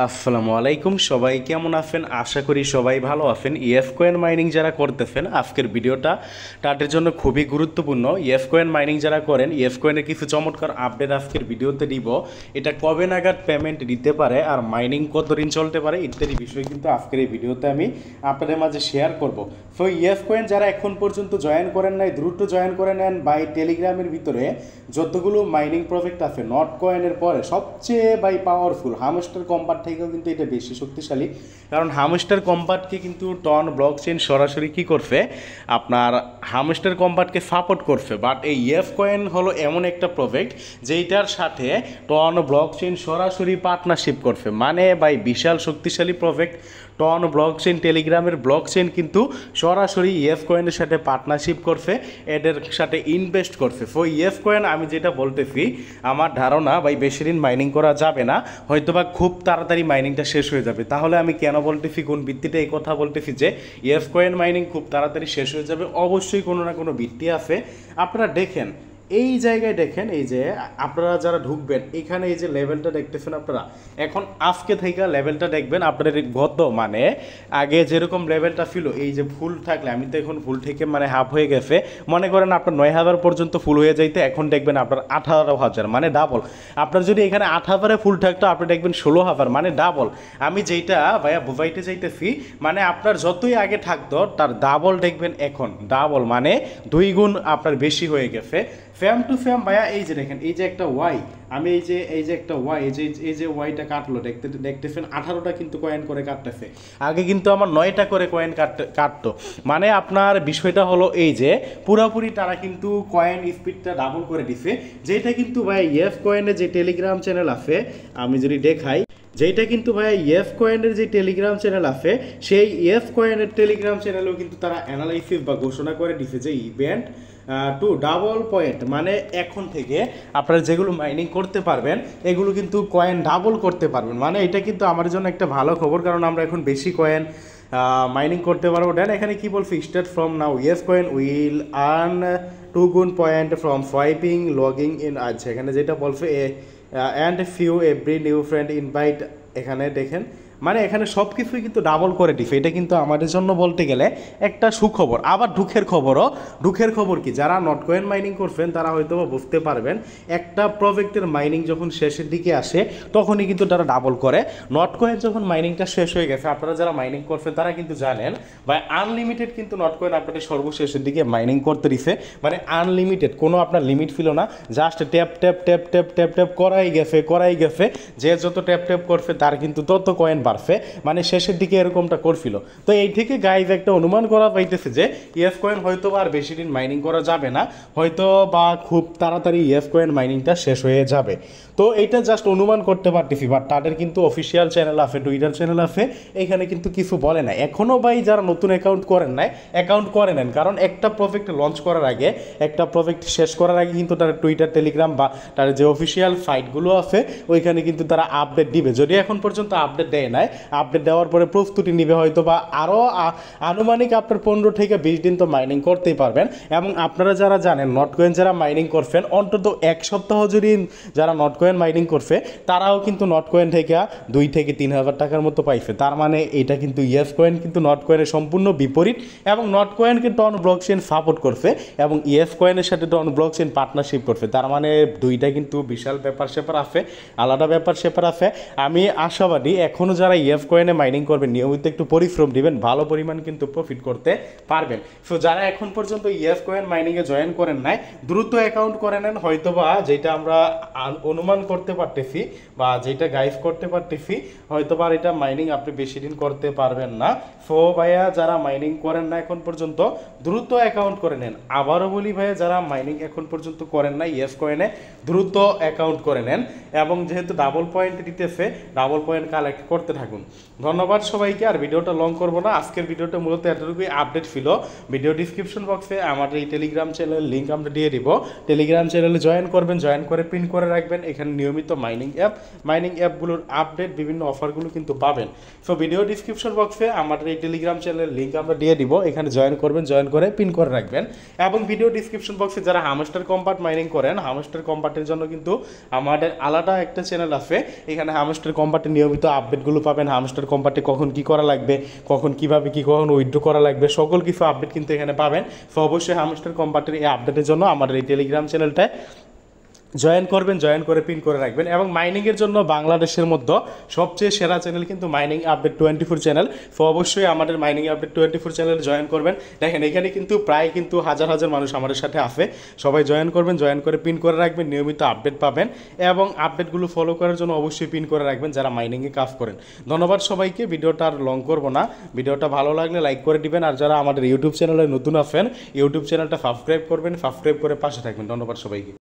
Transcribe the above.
আসসালামু আলাইকুম, সবাই কেমন আছেন? আশা করি সবাই ভালো আছেন। কয়েন মাইনিং যারা করতেছেন, আজকের ভিডিওটা তাদের জন্য খুবই গুরুত্বপূর্ণ। কয়েন মাইনিং যারা করেন, কয়েনের কিছু চমৎকার আপডেট আজকের ভিডিওতে দিব। এটা কবে নাগাদ পেমেন্ট দিতে পারে আর মাইনিং কতদিন চলতে পারে ইত্যাদি বিষয় কিন্তু আজকের এই ভিডিওতে আমি আপনাদের মাঝে শেয়ার করব। সো কয়েন যারা এখন পর্যন্ত জয়েন করেন নাই, দ্রুত জয়েন করে নেন। বাই টেলিগ্রামের ভিতরে যতগুলো মাইনিং প্রজেক্ট আছে, নট কয়েনের পরে সবচেয়ে পাওয়ারফুল হামস্টার কম্পার্ট থেকেও কিন্তু এটা বেশি শক্তিশালী। কারণ হামস্টার কম্পার্টকে কিন্তু টন ব্লকচেন সরাসরি কি করছে, আপনার হামস্টার কম্পার্টকে সাপোর্ট করছে। বাট এই কয়েন হলো এমন একটা প্রজেক্ট যেটার সাথে টন ব্লকচেন সরাসরি পার্টনারশিপ করছে, মানে বিশাল শক্তিশালী প্রজেক্ট। টন ব্লকচেন, টেলিগ্রামের ব্লকচেন কিন্তু সরাসরি কয়েনের সাথে পার্টনারশিপ করছে, এদের সাথে ইনভেস্ট করছে। সো কয়েন আমি যেটা বলতেছি, আমার ধারণা বেশি দিন মাইনিং করা যাবে না, হয়তোবা খুব তাড়াতাড়ি মাইনিংটা শেষ হয়ে যাবে। তাহলে আমি কেন বলতেছি, কোন ভিত্তিতে এই কথা বলতেছি যে কয়েন মাইনিং খুব তাড়াতাড়ি শেষ হয়ে যাবে? অবশ্যই কোনো না কোনো ভিত্তি আছে। আপনারা দেখেন, এই জায়গায় দেখেন, এই যে আপনারা যারা ঢুকবেন এখানে এই যে লেভেলটা দেখতেছেন, আপনারা এখন আজকে থেকে লেভেলটা দেখবেন। আপনাদের গত মানে আগে যেরকম লেভেলটা ছিল, এই যে ফুল থাকলে, আমি তো এখন ফুল থেকে মানে হাফ হয়ে গেছে, মনে করেন আপনার 9,000 পর্যন্ত ফুল হয়ে যাইতে, এখন দেখবেন আপনার 18,000, মানে ডাবল। আপনার যদি এখানে 8,000-এ ফুল থাকতো, আপনি দেখবেন 16,000, মানে ডাবল। আমি যেইটা ভাইয়া বুঝাইতে চাইতেছি, মানে আপনার যতই আগে থাকতো তার ডাবল দেখবেন এখন, ডাবল মানে 2 গুণ আপনার বেশি হয়ে গেছে। ফ্যাম টু ফ্যাম ভাইয়া, এই যে দেখেন, এই যে একটা ওয়াই, আমি এই যে একটা ওয়াই, এই যে ওয়াইটা কাটলো, দেখতেছেন 18টা কিন্তু কয়েন করে কাটতেছে। আগে কিন্তু আমার 9টা করে কয়েন কাটতো। মানে আপনার বিষয়টা হলো এই যে পুরোপুরি তারা কিন্তু কয়েন স্পিডটা ডাবল করে দিছে। যেটা কিন্তু ভাই কয়েনের যে টেলিগ্রাম চ্যানেল আছে, আমি যদি দেখাই, যেটা কিন্তু ভাই কয়েনের যে টেলিগ্রাম চ্যানেল আছে, সেই কয়েনের টেলিগ্রাম চ্যানেলেও কিন্তু তারা অ্যানালাইসিস বা ঘোষণা করে দিছে যে ইভেন্ট টু ডাবল পয়েন্ট, মানে এখন থেকে আপনারা যেগুলো মাইনিং করতে পারবেন এগুলো কিন্তু কয়েন ডাবল করতে পারবেন। মানে এটা কিন্তু আমার জন্য একটা ভালো খবর, কারণ আমরা এখন বেশি কয়েন মাইনিং করতে পারবো। দেন এখানে কি বলছে, start from now coin will earn 2 গুণ point from swiping logging in. আচ্ছা, এখানে যেটা বলছে and few every new friend invite, এখানে দেখেন, মানে এখানে সব কিছুই কিন্তু ডাবল করে দিছে। এটা কিন্তু আমাদের জন্য বলতে গেলে একটা সুখবর। আবার দুঃখের খবর কি, যারা নট কয়েন মাইনিং করছেন তারা হয়তো বুঝতে পারবেন, একটা প্রজেক্টের মাইনিং যখন শেষের দিকে আসে তখনই কিন্তু তারা ডাবল করে। নট কয়েন যখন মাইনিংটা শেষ হয়ে গেছে, আপনারা যারা মাইনিং করছেন তারা কিন্তু জানেন আনলিমিটেড কিন্তু নট কয়েন আপনাদের সর্বশেষের দিকে মাইনিং করতে দিছে, মানে আনলিমিটেড, কোনো আপনার লিমিট ছিল না। Just tap tap tap tap tap tap করাই গেছে। যে যত ট্যাপ ট্যাপ করছে তার কিন্তু তত কয়েন বাড়ছে, মানে শেষের দিকে এরকমটা করছিল। তো এই থেকে গাইজ একটা অনুমান করা পাইতেছে যে কয়েন হয়তো আর বেশি দিন মাইনিং করা যাবে না, হয়তো বা খুব তাড়াতাড়ি কয়েন মাইনিংটা শেষ হয়ে যাবে। তো এইটা জাস্ট অনুমান করতে পারতেছি, বাট তাদের কিন্তু অফিসিয়াল চ্যানেল আছে, টুইটার চ্যানেল আছে, এখানে কিন্তু কিছু বলে না এখনও। যারা নতুন অ্যাকাউন্ট করেন নাই, অ্যাকাউন্ট করে নেন, কারণ একটা প্রজেক্ট লঞ্চ করার আগে, একটা প্রজেক্ট শেষ করার আগে কিন্তু তারা টুইটার, টেলিগ্রাম বা তার যে অফিসিয়াল সাইটগুলো আছে ওইখানে কিন্তু তারা আপডেট দিবে। যদি এখন পর্যন্ত আপডেট দেয় নাই, আপডেট দেওয়ার পরে প্রস্তুতি নিবে, হয়তো বা আরও আনুমানিক আপনার 15 থেকে 20 দিন তো মাইনিং করতেই পারবেন। এবং আপনারা যারা জানেন নট কয়েন যারা মাইনিং করছেন, অন্তত 1 সপ্তাহ যদি যারা নট কয়েন মাইনিং করছে, তারাও কিন্তু নট কয়েন থেকে 2 থেকে 3,000 টাকার মতো পাইছে। তার মানে এটা কিন্তু কয়েন কিন্তু নট কয়েনের সম্পূর্ণ বিপরীত, এবং নট কয়েনকে টন ব্লকচেন সাপোর্ট করছে এবং কয়েনের সাথে টন ব্লকচেন পার্টনারশিপ করছে। তার মানে দুইটা কিন্তু বিশাল ব্যাপার স্যাপার আছে, আলাদা ব্যাপার স্যাপার আছে। আমি আশাবাদী এখনও যারা কয়েনে মাইনিং করবেন, নিয়মিত একটু পরিশ্রম দিবেন, ভালো পরিমাণ কিন্তু প্রফিট করতে পারবেন। সো যারা এখন পর্যন্ত কয়েন মাইনিংয়ে জয়েন করেন নাই, দ্রুত অ্যাকাউন্ট করে নেন। হয়তোবা যেটা আমরা অনুমান করতে পারতেছি বা যেটা গাইড করতে পারতেছি, হয়তোবা এটা মাইনিং আপনি বেশি দিন করতে পারবেন না। সো ভাইয়া যারা মাইনিং করেন না এখন পর্যন্ত, দ্রুত অ্যাকাউন্ট করে নেন। আবারও বলি ভাইয়া, যারা মাইনিং এখন পর্যন্ত করেন না কয়েনে, দ্রুত অ্যাকাউন্ট করে নেন। এবং যেহেতু ডাবল পয়েন্ট দিতেছে, ডাবল পয়েন্ট কালেক্ট করতে থাকুন। ধন্যবাদ সবাইকে। আর ভিডিওটা লং করব না, আজকের ভিডিওটা মূলত এতটুকুই আপডেট ছিল। ভিডিও ডিসক্রিপশন বক্সে আমাদের এই টেলিগ্রাম চ্যানেলের লিঙ্ক আমরা দিয়ে দিব। টেলিগ্রাম চ্যানেলে জয়েন করবেন, জয়েন করে পিন করে রাখবেন। এখানে নিয়মিত মাইনিং অ্যাপগুলোর আপডেট বিভিন্ন অফারগুলো কিন্তু পাবেন। সো ভিডিও ডিসক্রিপশন বক্সে আমাদের এই টেলিগ্রাম চ্যানেলের লিঙ্ক আমরা দিয়ে দিব, এখানে জয়েন করবেন, জয়েন করে পিন করে রাখবেন। এবং ভিডিও ডিসক্রিপশন বক্সে যারা হামস্টার কম্পার্ট মাইনিং করেন, হামস্টার কম্পার্টের জন্য কিন্তু আমাদের আলাদা একটা চ্যানেল আছে। এখানে হামস্টার কম্পার্টের নিয়মিত আপডেটগুলো পাবেন। হামস্টার কম্পার্টে কখন কি করা লাগবে, কখন কিভাবে কখন উইথড্র করা লাগবে, সকল কিছু আপডেট কিন্তু এখানে পাবেন। সো অবশ্যই হামস্টার কম্পার্টের এই আপডেটের জন্য আমাদের এই টেলিগ্রাম চ্যানেলটায় জয়েন করবেন, জয়েন করে পিন করে রাখবেন। এবং মাইনিংয়ের জন্য বাংলাদেশের মধ্যে সবচেয়ে সেরা চ্যানেল কিন্তু মাইনিং আপডেট 24 চ্যানেল। সো অবশ্যই আমাদের মাইনিং আপডেট 24 চ্যানেলে জয়েন করবেন। দেখেন এখানে কিন্তু প্রায় কিন্তু হাজার হাজার মানুষ আমাদের সাথে আছে। সবাই জয়েন করবেন, জয়েন করে পিন করে রাখবেন, নিয়মিত আপডেট পাবেন। এবং আপডেটগুলো ফলো করার জন্য অবশ্যই পিন করে রাখবেন যারা মাইনিংয়ে কাজ করেন। ধন্যবাদ সবাইকে। ভিডিওটা আর লং করব না, ভিডিওটা ভালো লাগলে লাইক করে দিবেন। আর যারা আমাদের ইউটিউব চ্যানেলে নতুন আছেন, ইউটিউব চ্যানেলটা সাবস্ক্রাইব করবেন, সাবস্ক্রাইব করে পাশে থাকবেন। ধন্যবাদ সবাইকে।